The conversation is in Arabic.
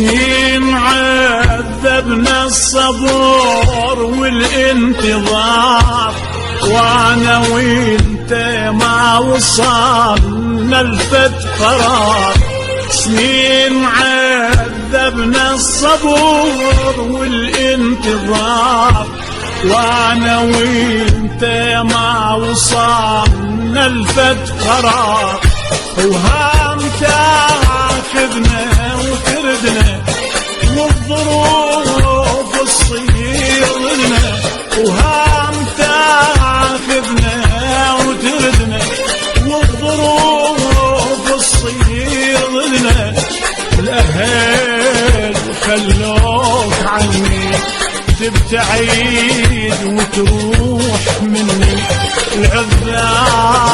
سنين عذبنا الصبر والانتظار، وانا وانت ما وصلنا لفت قرار. سنين عذبنا الصبر والانتظار، وانا وانت ما وصلنا لفت قرار. وهام تاخذنا وتردنا والظروف تصير ضدنا، وهام تاخذنا وتردنا والظروف تصير ضدنا. الاهل خلوك عني تبتعد وتروح مني، العذاب